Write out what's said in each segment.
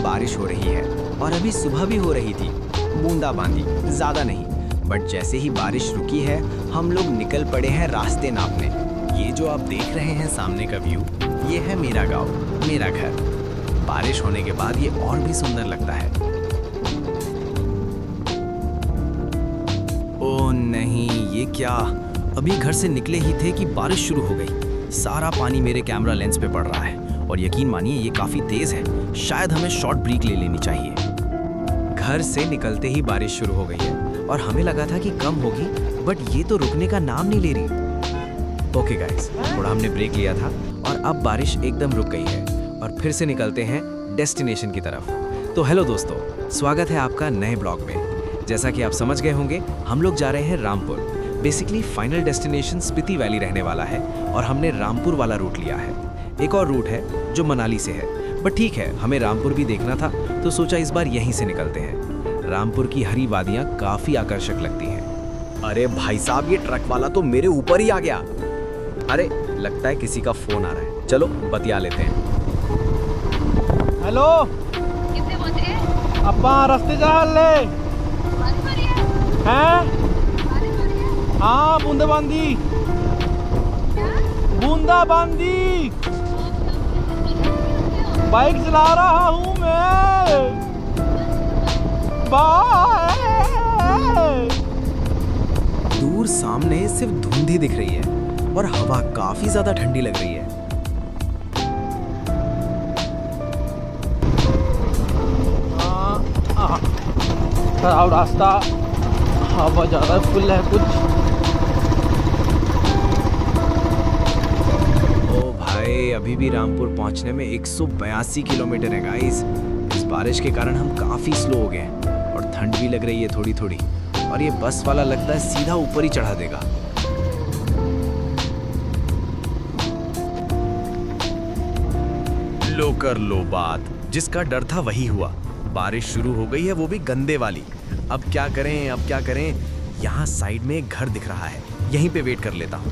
यहाँ बारिश हो रही है और अभी सुबह भी हो रही थी, बूंदाबांदी, ज्यादा नहीं। बट जैसे ही बारिश रुकी है हम लोग निकल पड़े हैं रास्ते नापने। ये जो आप देख रहे हैं सामने का व्यू, ये है मेरा गांव, मेरा घर। बारिश होने के बाद ये और भी सुंदर लगता है। ओह नहीं, ये क्या, अभी घर से निकले ही थे कि बारिश शुरू हो गई। सारा पानी मेरे कैमरा लेंस पे पड़ रहा है और यकीन मानिए ये काफी तेज है। शायद हमें शॉर्ट ब्रेक ले लेनी चाहिए। घर से निकलते ही बारिश शुरू हो गई है और हमें लगा था कि कम होगी, बट ये तो रुकने का नाम नहीं ले रही। ओके गाइस, थोड़ा हमने ब्रेक लिया था और अब बारिश एकदम रुक गई है और फिर से निकलते हैं डेस्टिनेशन की तरफ। तो हेलो दोस्तों, स्वागत है आपका नए ब्लॉग में। जैसा कि आप समझ गए होंगे, हम लोग जा रहे हैं Rampur. Basically final destination Spiti valley रहने वाला है और हमने रामपुर वाला रूट लिया है। एक और रूट है जो मनाली से है, बट ठीक है, हमें रामपुर भी देखना था तो सोचा इस बार यहीं से निकलते हैं। रामपुर की हरी वादियाँ काफी आकर्षक लगती हैं। अरे भाई साहब, ये ट्रक वाला तो मेरे ऊपर ही आ गया। अरे लगता है किसी का फोन आ रहा है, चलो बतिया लेते हैं। हेलो, कितने बजे? अब्बा रास्ते जा ले बारिश हो रही है? हैं? बारिश हो रही है? हाँ, बूंदाबांदी क्या? बूंदाबांदी। बाइक चला रहा हूँ मैं। बाय। दूर सामने सिर्फ धुंध ही दिख रही है और हवा काफी ज्यादा ठंडी लग रही है। खराब रास्ता, हवा ज्यादा फुल है कुछ। ओ भाई, अभी भी रामपुर पहुंचने में 182 किलोमीटर है गाइस। इस बारिश के कारण हम काफी स्लो हो गए हैं और ठंड भी लग रही है थोड़ी थोड़ी। और ये बस वाला लगता है सीधा ऊपर ही चढ़ा देगा। लो कर लो बात, जिसका डर था वही हुआ। बारिश शुरू हो गई है, वो भी गंदे वाली। अब क्या करें, अब क्या करें। यहाँ साइड में एक घर दिख रहा है, यहीं पे वेट कर लेता हूँ।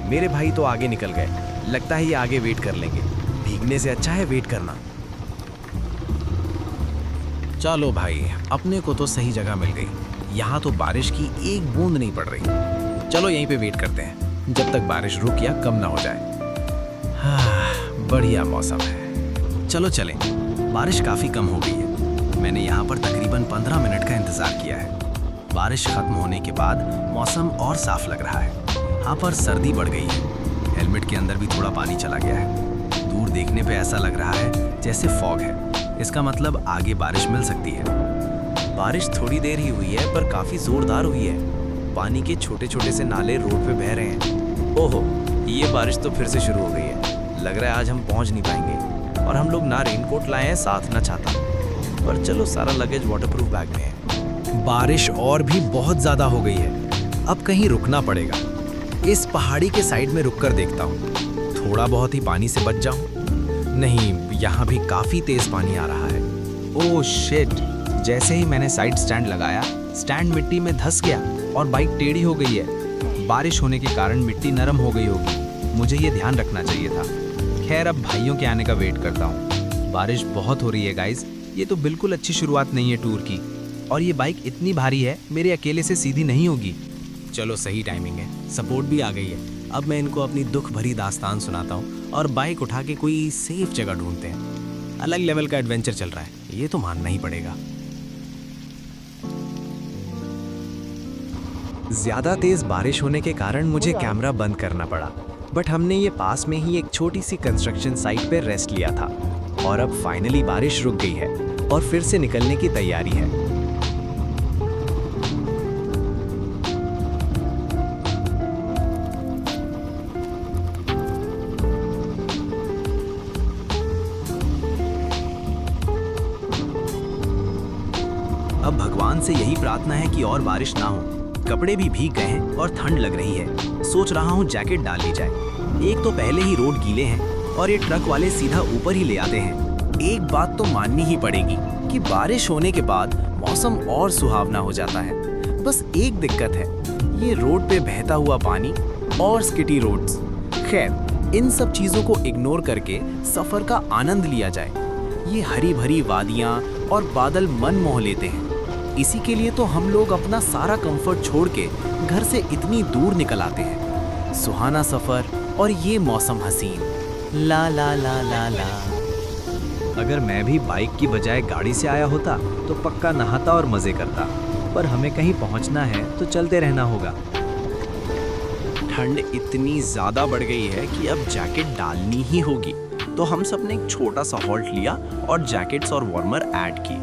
मेरे भाई तो आगे निकल गए, लगता है ये आगे वेट कर लेंगे। भीगने से अच्छा है वेट करना। चलो भाई, अपने को तो सही जगह मिल गई। यहाँ तो बारिश की एक बूंद नहीं पड़ रही। चलो यहीं पे वेट करते हैं जब तक बारिश रुक या कम ना हो जाए। हाँ, बढ़िया मौसम है, चलो चलें। बारिश काफ़ी कम हो गई है। मैंने यहाँ पर तकरीबन 15 मिनट का इंतज़ार किया है। बारिश खत्म होने के बाद मौसम और साफ लग रहा है। यहाँ पर सर्दी बढ़ गई है। हेलमेट के अंदर भी थोड़ा पानी चला गया है। दूर देखने पे ऐसा लग रहा है जैसे फॉग है। इसका मतलब आगे बारिश मिल सकती है। बारिश थोड़ी देर ही हुई है पर काफ़ी ज़ोरदार हुई है। पानी के छोटे छोटे से नाले रोड पे बह रहे हैं। ओहो, ये बारिश तो फिर से शुरू हो गई है। लग रहा है आज हम पहुँच नहीं पाएंगे। और हम लोग ना रेनकोट लाए हैं, साथ ना छाता। पर चलो, सारा लगेज वाटरप्रूफ बैग में है। बारिश और भी बहुत ज़्यादा हो गई है, अब कहीं रुकना पड़ेगा। इस पहाड़ी के साइड में रुककर देखता हूँ, थोड़ा बहुत ही पानी से बच जाऊँ। नहीं, यहाँ भी काफ़ी तेज़ पानी आ रहा है। ओह शिट, जैसे ही मैंने साइड स्टैंड लगाया, स्टैंड मिट्टी में धंस गया और बाइक टेढ़ी हो गई है। बारिश होने के कारण मिट्टी नरम हो गई होगी, मुझे ये ध्यान रखना चाहिए था। खैर, अब भाइयों के आने का वेट करता हूँ। बारिश बहुत हो रही है गाइज, ये तो बिल्कुल अच्छी शुरुआत नहीं है टूर की। और ये बाइक इतनी भारी है, मेरे अकेले से सीधी नहीं होगी। चलो, सही टाइमिंग है, सपोर्ट भी आ गई है। अब मैं इनको अपनी दुख भरी दास्तान सुनाता हूँ और बाइक उठा के कोई सेफ जगह ढूंढते हैं। अलग लेवल का एडवेंचर चल रहा है, ये तो मानना ही पड़ेगा। ज्यादा तेज बारिश होने के कारण मुझे कैमरा बंद करना पड़ा, बट हमने ये पास में ही एक छोटी सी कंस्ट्रक्शन साइट पे रेस्ट लिया था और अब फाइनली बारिश रुक गई है और फिर से निकलने की तैयारी है। अब भगवान से यही प्रार्थना है कि और बारिश ना हो। कपड़े भी भीग गए हैं और ठंड लग रही है। सोच रहा हूँ जैकेट डाल ली जाए। एक तो पहले ही रोड गीले हैं और ये ट्रक वाले सीधा ऊपर ही ले आते हैं। एक बात तो माननी ही पड़ेगी कि बारिश होने के बाद मौसम और सुहावना हो जाता है। बस एक दिक्कत है, ये रोड पे बहता हुआ पानी और स्किटी रोड्स। खैर, इन सब चीजों को इग्नोर करके सफर का आनंद लिया जाए। ये हरी भरी वादियाँ और बादल मन मोह लेते हैं। इसी के लिए तो हम लोग अपना सारा कंफर्ट छोड़ के घर से इतनी दूर निकल आते हैं। सुहाना सफर और ये मौसम हसीन। ला ला ला ला ला। अगर मैं भी बाइक की बजाय गाड़ी से आया होता तो पक्का नहाता और मजे करता, पर हमें कहीं पहुंचना है तो चलते रहना होगा। ठंड इतनी ज़्यादा बढ़ गई है कि अब जैकेट डालनी ही होगी, तो हम सब ने एक छोटा सा हॉल्ट लिया और जैकेट्स और वार्मर ऐड की।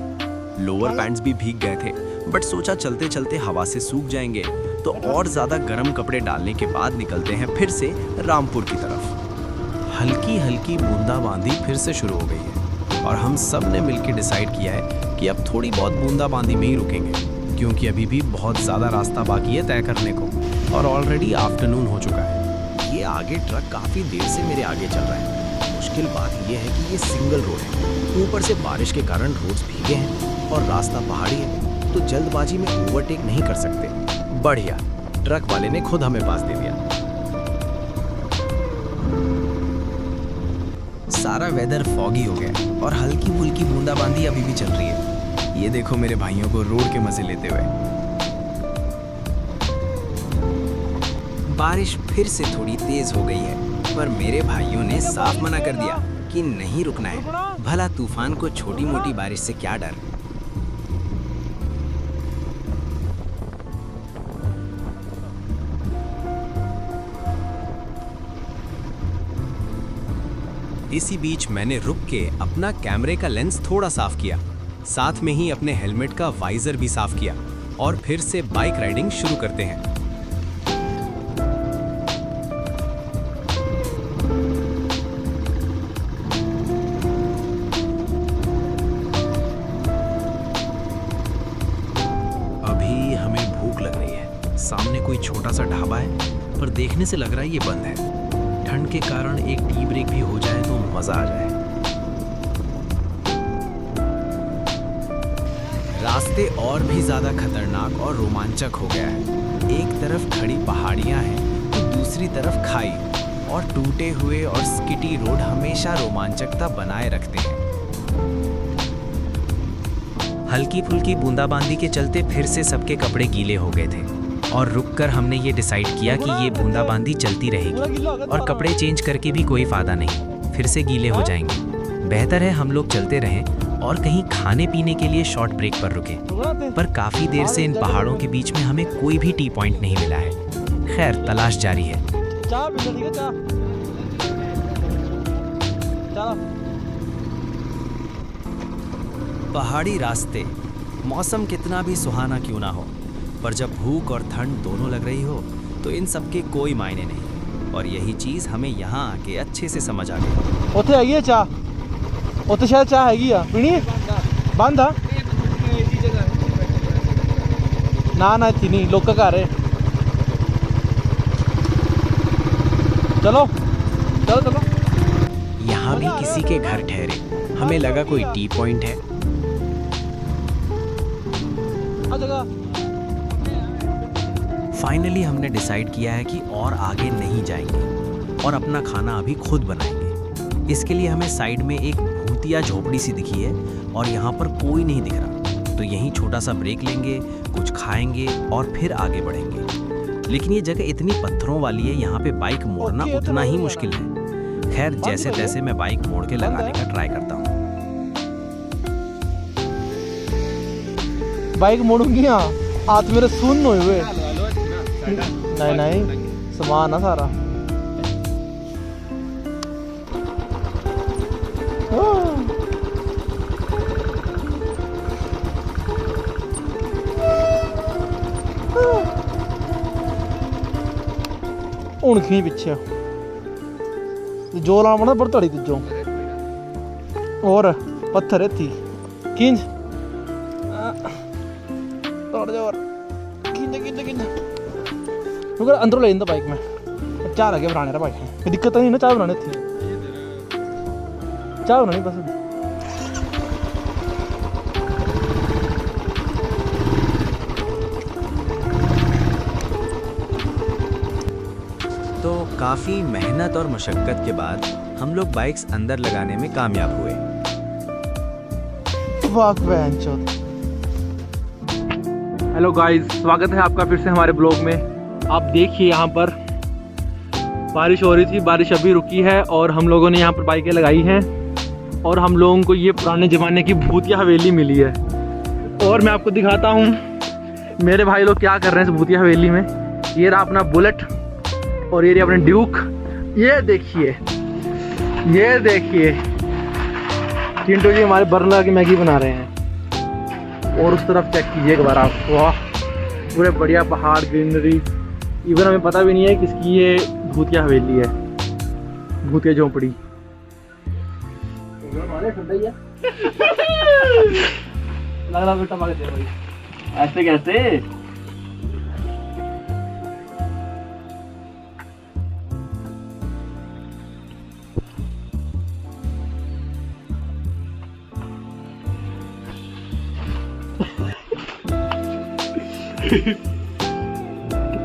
लोअर पैंट्स भी भीग गए थे, बट सोचा चलते चलते हवा से सूख जाएंगे, तो और ज़्यादा गर्म कपड़े डालने के बाद निकलते हैं फिर से रामपुर की तरफ। हल्की हल्की बूंदाबांदी फिर से शुरू हो गई है और हम सब ने मिलकर डिसाइड किया है कि अब थोड़ी बहुत बूंदाबांदी में ही रुकेंगे, क्योंकि अभी भी बहुत ज़्यादा रास्ता बाकी है तय करने को और ऑलरेडी आफ्टरनून हो चुका है। ये आगे ट्रक काफ़ी देर से मेरे आगे चल रहा है। मुश्किल बात यह है कि ये सिंगल रोड है, ऊपर से बारिश के कारण रोड्स भीगे हैं और रास्ता पहाड़ी है, तो जल्दबाजी में ओवरटेक नहीं कर सकते। बढ़िया, ट्रक वाले ने खुद हमें पास दे दिया। सारा वेदर फॉगी हो गया और हल्की फुल्की बूंदाबांदी अभी भी चल रही है। ये देखो मेरे भाइयों को रोड के मजे लेते हुए। बारिश फिर से थोड़ी तेज हो गई है, पर मेरे भाइयों ने साफ मना कर दिया कि नहीं रुकना है। भला तूफान को छोटी मोटी बारिश से क्या डर। इसी बीच मैंने रुक के अपना कैमरे का लेंस थोड़ा साफ किया, साथ में ही अपने हेलमेट का वाइजर भी साफ किया और फिर से बाइक राइडिंग शुरू करते हैं। अभी हमें भूख लग रही है। सामने कोई छोटा सा ढाबा है, पर देखने से लग रहा है ये बंद है। ठंड के कारण एक टी ब्रेक भी हो जाए तो मजा आ जाए। रास्ते और भी ज्यादा खतरनाक और रोमांचक हो गया है। एक तरफ खड़ी पहाड़ियां हैं तो दूसरी तरफ खाई, और टूटे हुए और स्किटी रोड हमेशा रोमांचकता बनाए रखते हैं। हल्की फुल्की बूंदाबांदी के चलते फिर से सबके कपड़े गीले हो गए थे और रुककर हमने ये डिसाइड किया कि ये बूंदाबांदी चलती रहेगी और कपड़े चेंज करके भी कोई फायदा नहीं, फिर से गीले हो जाएंगे। बेहतर है हम लोग चलते रहें और कहीं खाने पीने के लिए शॉर्ट ब्रेक पर रुके। पर काफ़ी देर से इन पहाड़ों के बीच में हमें कोई भी टी पॉइंट नहीं मिला है। खैर, तलाश जारी है। चाय पीना, ठीक है? चाय चलो। पहाड़ी रास्ते, मौसम कितना भी सुहाना क्यों ना हो, पर जब भूख और ठंड दोनों लग रही हो तो इन सब के कोई मायने नहीं। और यही चीज़ हमें यहाँ आके अच्छे से समझ आ गई। ਉੱਥੇ ਹੈਗੀ ਆ ਚਾਹ, ਉੱਥੇ ਸ਼ਾਇਦ ਚਾਹ ਹੈਗੀ ਆ, ਪੀਣੀ ਹੈ? ਬੰਦ ਆ? ਨਾ ਨਾ, ਇੱਥੇ ਨਹੀਂ, ਲੋਕਾਂ ਘਰ ਹੈ। चलो चलो चलो। यहाँ भी किसी के घर ठहरे, हमें लगा कोई टी पॉइंट है। आ जगह। फाइनली हमने डिसाइड किया है कि और आगे नहीं जाएंगे और अपना खाना अभी खुद बनाएंगे। इसके लिए हमें साइड में एक भूतिया झोपड़ी सी दिखी है और यहाँ पर कोई नहीं दिख रहा, तो यहीं छोटा सा ब्रेक लेंगे, कुछ खाएंगे और फिर आगे बढ़ेंगे। लेकिन ये जगह इतनी पत्थरों वाली है, यहाँ पे बाइक मोड़ना उतना ही मुश्किल है। खैर, जैसे तैसे मैं बाइक मोड़ के लगाने का ट्राई करता हूँ। बाइक मोड़ूंगी, हाँ, हाथ मेरे सुन्न हुए। नहीं नहीं, सामान है सारा। ਹੁਣ ਖੀ ਪਿੱਛੇ ਜੋ ਲਾਉਣਾ ਬੜ ਧੜੀ ਦੂਜੋਂ ਹੋਰ ਪੱਥਰ ਇੱਥੇ ਕਿੰਜ ਤੋੜ ਜਾ ਹੋਰ ਕਿੰਜ ਕਿੰਜ ਕਿੰਜ ਉਹ ਅੰਦਰੋਂ ਲੈ ਜਾਂਦਾ ਬਾਈਕ ਮੈਂ ਚਾਹ ਲਗੇ ਬਣਾਣੇ ਰਾ ਬਾਈਕ ਕੋਈ ਦਿੱਕਤ ਨਹੀਂ ਨਾ ਚਾਹ ਬਣਾਣੇ ਇੱਥੇ ਚਾਹ ਬਣਾਣੀ ਬਸ तो काफ़ी मेहनत और मशक्क़त के बाद हम लोग बाइक्स अंदर लगाने में कामयाब हुए। वाक बहनचोद। हेलो गाइस, स्वागत है आपका फिर से हमारे ब्लॉग में। आप देखिए यहाँ पर बारिश हो रही थी, बारिश अभी रुकी है और हम लोगों ने यहाँ पर बाइकें लगाई हैं और हम लोगों को ये पुराने ज़माने की भूतिया हवेली मिली है। और मैं आपको दिखाता हूँ मेरे भाई लोग क्या कर रहे हैं इस भूतिया हवेली में। ये रहा अपना बुलेट और ये रही अपने ड्यूक। ये देखिए चिंटू जी हमारे बर्नर की मैगी बना रहे हैं। और उस तरफ चेक कीजिए एक बार आप, वाह पूरे बढ़िया पहाड़, ग्रीनरी। इवन हमें पता भी नहीं है किसकी ये भूतिया हवेली है, भूतिया झोंपड़ी। ऐसे कैसे?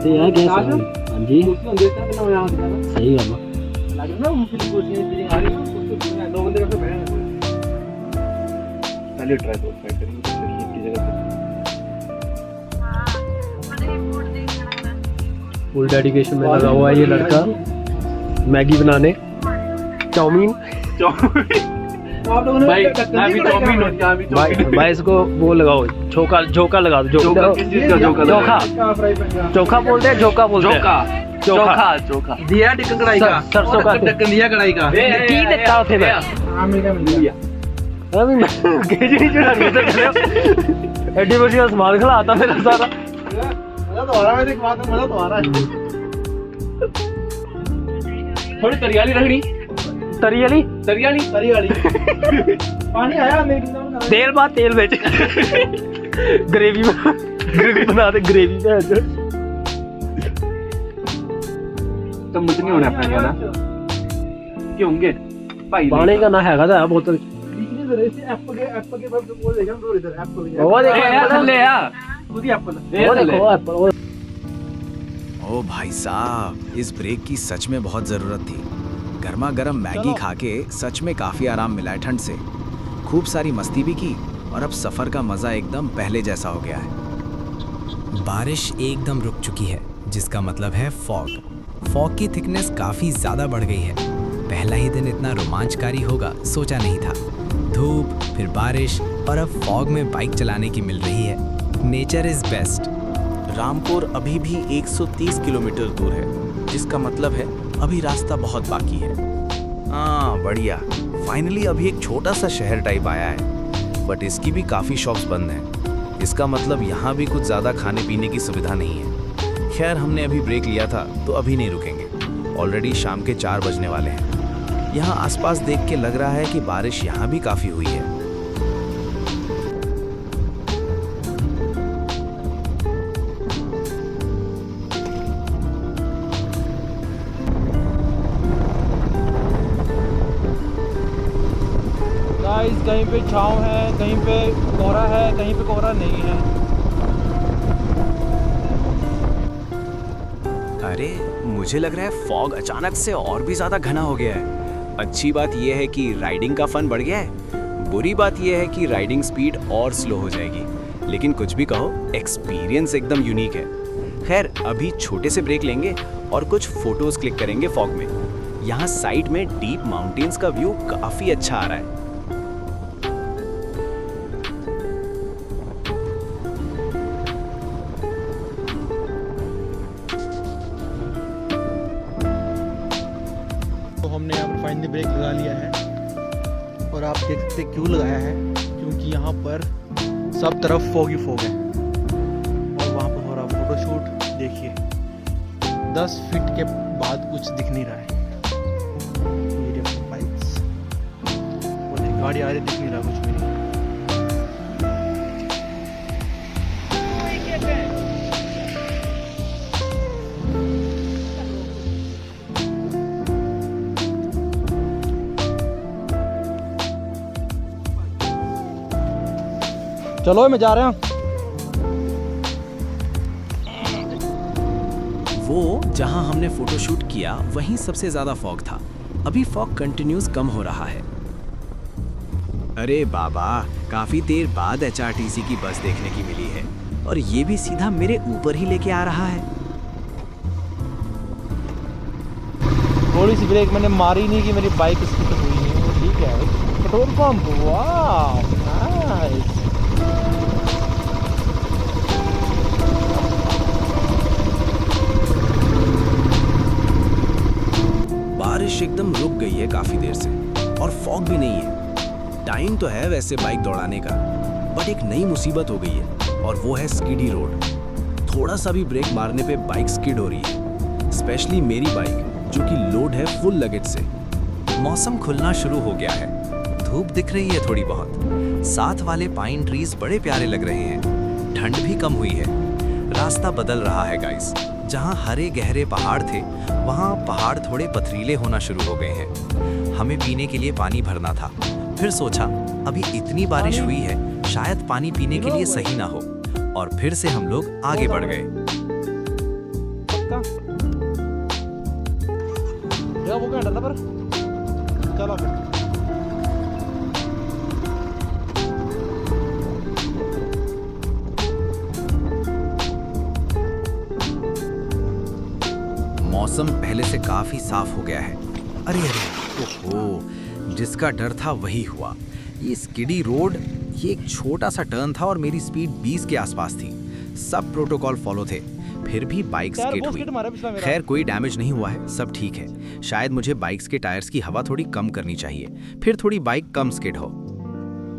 हाँ जी सही गल फुल डेडिकेशन में लगा हुआ है ये लड़का मैगी बनाने, चाउमीन। भाई इसको वो लगाओ, झोंका लगा दो। चोखा बोलते हैं, झोंका बोलते हैं। चोखा दिया ढक्कन कढ़ाई का, सरसों का ढक्कन दिया कढ़ाई का। की दिता थे मैं एडी बड़ी आसमान खिलाता मेरा सारा। थोड़ी तरियाली रखनी, तरी वाली पानी आया तेल बाद तेल बेच ग्रेवी बना दे, ग्रेवी में तो मुझे नहीं होना अपना कहना क्यों होंगे भाई। पानी का ना हैगा था बोतल। वो देखो एप्पल। ओ भाई साहब, इस ब्रेक की सच में बहुत ज़रूरत थी। गर्मा गर्म मैगी खा के सच में काफ़ी आराम मिला है ठंड से। खूब सारी मस्ती भी की और अब सफ़र का मज़ा एकदम पहले जैसा हो गया है। बारिश एकदम रुक चुकी है, जिसका मतलब है फॉग की थिकनेस काफ़ी ज़्यादा बढ़ गई है। पहला ही दिन इतना रोमांचकारी होगा सोचा नहीं था। धूप, फिर बारिश और अब फॉग में बाइक चलाने की मिल रही है। Nature is best. रामपुर अभी भी 130 किलोमीटर दूर है, जिसका मतलब है अभी रास्ता बहुत बाकी है। हाँ बढ़िया, फाइनली अभी एक छोटा सा शहर टाइप आया है, बट इसकी भी काफ़ी शॉप्स बंद हैं। इसका मतलब यहाँ भी कुछ ज़्यादा खाने पीने की सुविधा नहीं है। खैर हमने अभी ब्रेक लिया था तो अभी नहीं रुकेंगे। ऑलरेडी शाम के 4 बजने वाले हैं। यहाँ आसपास देख के लग रहा है कि बारिश यहाँ भी काफ़ी हुई है। गाइस कहीं पे छाँव है, कहीं पे कोहरा है, कहीं पे कोहरा नहीं है। अरे मुझे लग रहा है फॉग अचानक से और भी ज़्यादा घना हो गया है। अच्छी बात यह है कि राइडिंग का फन बढ़ गया है। बुरी बात यह है कि राइडिंग स्पीड और स्लो हो जाएगी। लेकिन कुछ भी कहो, एक्सपीरियंस एकदम यूनिक है। खैर अभी छोटे से ब्रेक लेंगे और कुछ फोटोज क्लिक करेंगे फॉग में। यहाँ साइड में डीप माउंटेन्स का व्यू काफ़ी अच्छा आ रहा है। हमने यहाँ पर फाइनली ब्रेक लगा लिया है और आप देख सकते क्यों लगाया है, क्योंकि यहाँ पर सब तरफ फॉग ही फॉग है और वहाँ पर हो रहा फोटोशूट। देखिए 10 फीट के बाद कुछ दिख नहीं रहा है। ये देखो बाइक्स, वो देखो गाड़ी आ रही, दिख नहीं रहा कुछ भी नहीं। चलो मैं जा रहा हूँ। वो जहां हमने फोटोशूट किया वहीं सबसे ज़्यादा फॉग था। अभी फॉग कंटिन्यूस कम हो रहा है। अरे बाबा, काफी देर बाद HRTC की बस देखने की मिली है और ये भी सीधा मेरे ऊपर ही लेके आ रहा है। थोड़ी सी ब्रेक मैंने मारी नहीं कि मेरी बाइक स्किड हुई नहीं। ठीक है, पेट्रोल पंप, वाह नाइस। बारिश एकदम रुक गई है काफी देर से और फॉग भी नहीं है। टाइम तो है वैसे बाइक दौड़ाने का, बट एक नई मुसीबत हो गई है और वो है स्किडी रोड। थोड़ा सा भी ब्रेक मारने पे बाइक स्किड हो रही है, स्पेशली मेरी बाइक जो कि लोड है फुल लगेज से। मौसम खुलना शुरू हो गया है, धूप दिख रही है थोड़ी बहुत, साथ वाले पाइन ट्रीज बड़े प्यारे लग रहे हैं, ठंड भी कम हुई है। रास्ता बदल रहा है गाइस, जहाँ हरे गहरे पहाड़ थे वहाँ पहाड़ थोड़े पथरीले होना शुरू हो गए हैं। हमें पीने के लिए पानी भरना था, फिर सोचा अभी इतनी बारिश हुई है शायद पानी पीने के लिए सही ना हो, और फिर से हम लोग आगे बढ़ गए। वो क्या डला पर चलो फिर। मौसम पहले से काफी साफ हो गया है। अरे अरे ओहो, जिसका डर था वही हुआ। ये स्किडी रोड, ये एक छोटा सा टर्न था और मेरी स्पीड 20 के आसपास थी। सब प्रोटोकॉल फॉलो थे, फिर भी बाइक स्किड हुई। खैर कोई डैमेज नहीं हुआ है, सब ठीक है। शायद मुझे बाइक्स के टायर्स की हवा थोड़ी कम करनी चाहिए, फिर थोड़ी बाइक कम स्किड हो।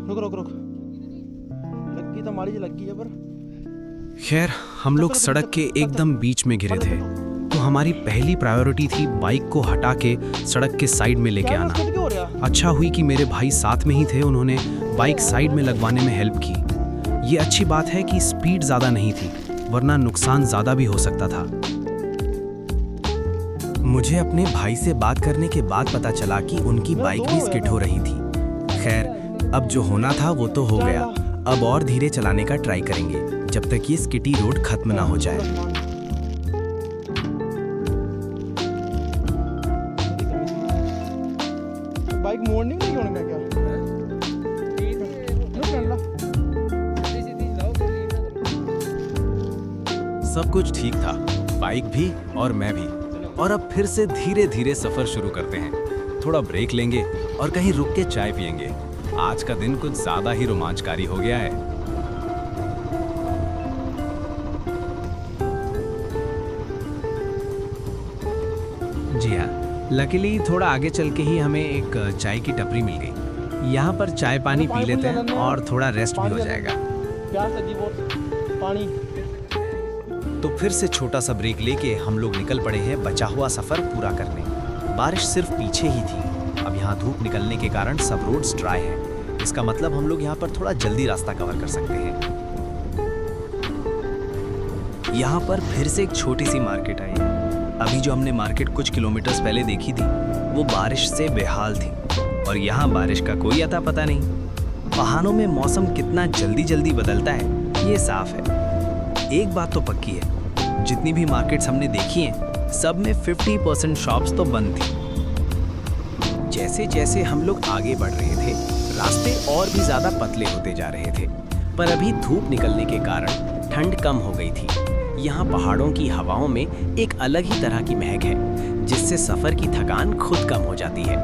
रुक रुक रुक, लगी तो मारी लगी है पर। खैर हम लोग सड़क के एकदम बीच में घिरे थे, तो हमारी पहली प्रायोरिटी थी बाइक को हटा के सड़क के साइड में लेके आना। अच्छा हुई कि मेरे भाई साथ में ही थे, उन्होंने बाइक साइड में लगवाने में हेल्प की। ये अच्छी बात है कि स्पीड ज़्यादा नहीं थी, वरना नुकसान ज़्यादा भी हो सकता था। मुझे अपने भाई से बात करने के बाद पता चला कि उनकी बाइक भी स्किड हो रही थी। खैर अब जो होना था वो तो हो गया, अब और धीरे चलाने का ट्राई करेंगे जब तक ये स्किडी रोड खत्म ना हो जाए। बाइक मोड़नी नहीं क्यों मैं क्या सब कुछ ठीक था, बाइक भी और मैं भी। और अब फिर से धीरे धीरे सफर शुरू करते हैं। थोड़ा ब्रेक लेंगे और कहीं रुक के चाय पियेंगे। आज का दिन कुछ ज्यादा ही रोमांचकारी हो गया है। जी हाँ, लकीली थोड़ा आगे चल के ही हमें एक चाय की टपरी मिल गई। यहाँ पर चाय पानी पी लेते हैं और थोड़ा रेस्ट भी हो जाएगा। प्याज सब्जी और पानी। तो फिर से छोटा सा ब्रेक लेके हम लोग निकल पड़े हैं बचा हुआ सफर पूरा करने। बारिश सिर्फ पीछे ही थी, अब यहाँ धूप निकलने के कारण सब रोड्स ड्राई हैं। इसका मतलब हम लोग यहाँ पर थोड़ा जल्दी रास्ता कवर कर सकते हैं। यहाँ पर फिर से एक छोटी सी मार्केट आई है। अभी जो हमने मार्केट कुछ किलोमीटर्स पहले देखी थी वो बारिश से बेहाल थी, और यहाँ बारिश का कोई अता पता नहीं। पहाड़ों में मौसम कितना जल्दी जल्दी बदलता है ये साफ है। एक बात तो पक्की है, जितनी भी मार्केट्स हमने देखी हैं सब में 50% शॉप्स तो बंद थी। जैसे जैसे हम लोग आगे बढ़ रहे थे रास्ते और भी ज्यादा पतले होते जा रहे थे, पर अभी धूप निकलने के कारण ठंड कम हो गई थी। यहाँ पहाड़ों की हवाओं में एक अलग ही तरह की महक है, जिससे सफर की थकान खुद कम हो जाती है।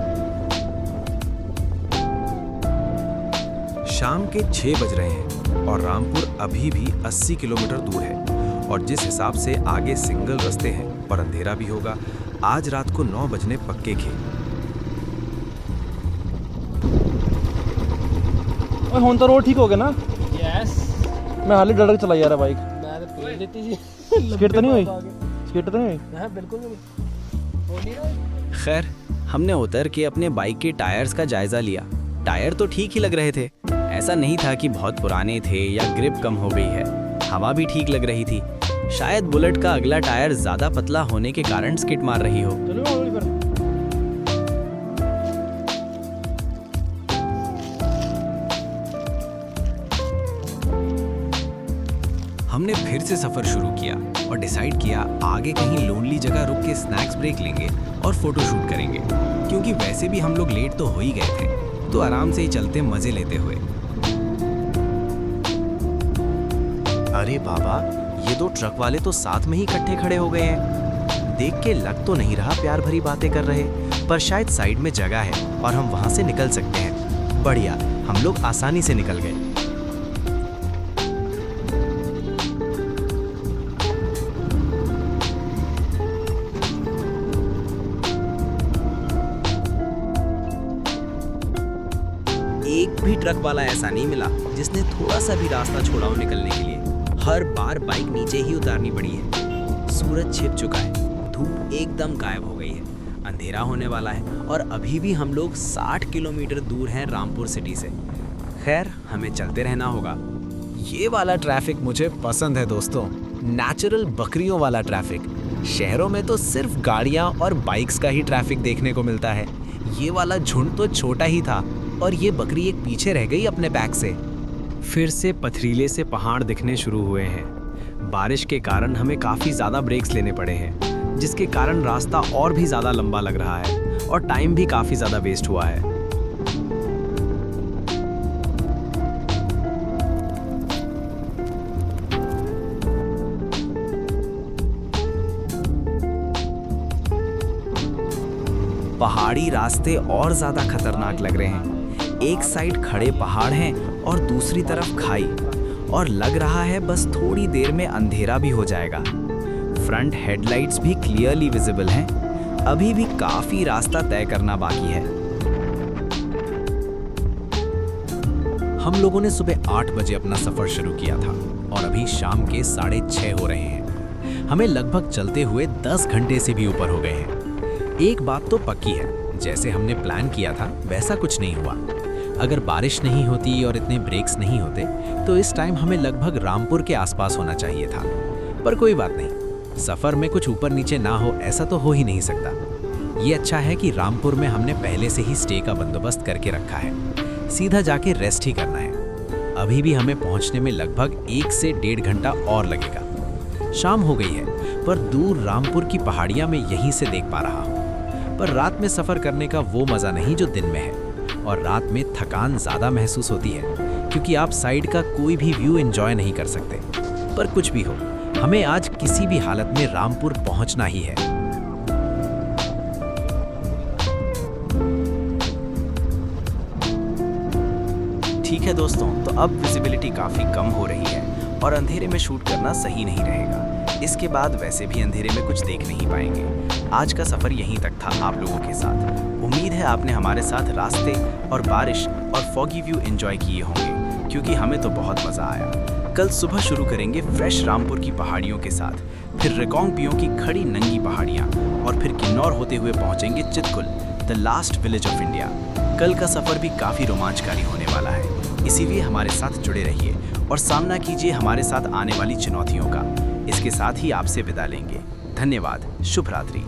शाम के 6 बज रहे हैं और रामपुर अभी भी 80 किलोमीटर दूर है, और जिस हिसाब से आगे सिंगल रास्ते हैं और अंधेरा भी होगा, आज रात को 9 बजने पक्के थे। ਹੁਣ ਤਾਂ ਰੋਡ ਠੀਕ ਹੋ ਗਿਆ ਨਾ? ਯੈਸ। मैं हाली डर के चलाई जा रहा बाइक। मैं तो तेज लेती थी। स्किड तो नहीं हुई? स्किड तो नहीं हुई? हां बिल्कुल नहीं। खैर हमने उतर के अपने बाइक के टायर्स का जायजा लिया। टायर तो ठीक ही लग रहे थे, ऐसा नहीं था कि बहुत पुराने थे या ग्रिप कम हो गई है। हवा भी ठीक लग रही थी। शायद बुलेट का अगला टायर ज्यादा पतला होने के कारण स्किड मार रही हो। हमने फिर से सफर शुरू किया और डिसाइड किया आगे कहीं लोनली जगह रुक के स्नैक्स ब्रेक लेंगे और फोटो शूट करेंगे, क्योंकि वैसे भी हम लोग लेट तो हो ही गए थे, तो आराम से ही चलते मजे लेते हुए। अरे बाबा, ये दो ट्रक वाले तो साथ में ही इकट्ठे खड़े हो गए हैं। देख के लग तो नहीं रहा प्यार भरी बातें कर रहे, पर शायद साइड में जगह है और हम वहां से निकल सकते हैं। बढ़िया, हम लोग आसानी से निकल गए। एक भी ट्रक वाला ऐसा नहीं मिला जिसने थोड़ा सा भी रास्ता छोड़ा हो निकलने के लिए। हर बार बाइक नीचे ही उतारनी पड़ी है। सूरज छिप चुका है, धूप एकदम गायब हो गई है, अंधेरा होने वाला है और अभी भी हम लोग 60 किलोमीटर दूर हैं रामपुर सिटी से। खैर, हमें चलते रहना होगा। ये वाला ट्रैफिक मुझे पसंद है दोस्तों, नेचुरल बकरियों वाला ट्रैफिक। शहरों में तो सिर्फ गाड़ियाँ और बाइक्स का ही ट्रैफिक देखने को मिलता है। ये वाला झुंड तो छोटा ही था और ये बकरी एक पीछे रह गई अपने पैक से। फिर से पथरीले से पहाड़ दिखने शुरू हुए हैं। बारिश के कारण हमें काफ़ी ज़्यादा ब्रेक्स लेने पड़े हैं, जिसके कारण रास्ता और भी ज़्यादा लंबा लग रहा है और टाइम भी काफ़ी ज़्यादा वेस्ट हुआ है। पहाड़ी रास्ते और ज़्यादा खतरनाक लग रहे हैं। एक साइड खड़े पहाड़ हैं और दूसरी तरफ खाई, और लग रहा है बस थोड़ी देर में अंधेरा भी हो जाएगा। फ्रंट हेडलाइट्स भी क्लियरली विजिबल हैं। अभी भी काफी रास्ता तय करना बाकी है। हम लोगों ने सुबह 8 बजे अपना सफर शुरू किया था और अभी शाम के 6:30 हो रहे हैं। हमें लगभग चलते हुए 10 घंटे से भी ऊपर हो गए हैं। एक बात तो पक्की है, जैसे हमने प्लान किया था वैसा कुछ नहीं हुआ। अगर बारिश नहीं होती और इतने ब्रेक्स नहीं होते तो इस टाइम हमें लगभग रामपुर के आसपास होना चाहिए था। पर कोई बात नहीं, सफ़र में कुछ ऊपर नीचे ना हो ऐसा तो हो ही नहीं सकता। ये अच्छा है कि रामपुर में हमने पहले से ही स्टे का बंदोबस्त करके रखा है। सीधा जाके रेस्ट ही करना है। अभी भी हमें पहुंचने में लगभग 1 से 1.5 घंटा और लगेगा। शाम हो गई है, पर दूर रामपुर की पहाड़ियाँ मैं यहीं से देख पा रहा हूँ। पर रात में सफ़र करने का वो मज़ा नहीं जो दिन में है, और रात में थकान ज़्यादा महसूस होती है क्योंकि आप साइड का कोई भी व्यू एंजॉय नहीं कर सकते। पर कुछ भी हो, हमें आज किसी भी हालत में रामपुर पहुंचना ही है। ठीक है दोस्तों, तो अब विजिबिलिटी काफ़ी कम हो रही है और अंधेरे में शूट करना सही नहीं रहेगा। इसके बाद वैसे भी अंधेरे में कुछ देख नहीं पाएंगे। आज का सफ़र यहीं तक था आप लोगों के साथ। उम्मीद है आपने हमारे साथ रास्ते और बारिश और फॉगी व्यू एंजॉय किए होंगे, क्योंकि हमें तो बहुत मज़ा आया। कल सुबह शुरू करेंगे फ्रेश रामपुर की पहाड़ियों के साथ, फिर रिकांगपियो की खड़ी नंगी पहाड़ियाँ, और फिर किन्नौर होते हुए पहुँचेंगे Chitkul, the last village of India. कल का सफ़र भी काफ़ी रोमांचकारी होने वाला है, इसीलिए हमारे साथ जुड़े रहिए और सामना कीजिए हमारे साथ आने वाली चुनौतियों का। इसके साथ ही आपसे विदा लेंगे। धन्यवाद। शुभ रात्रि।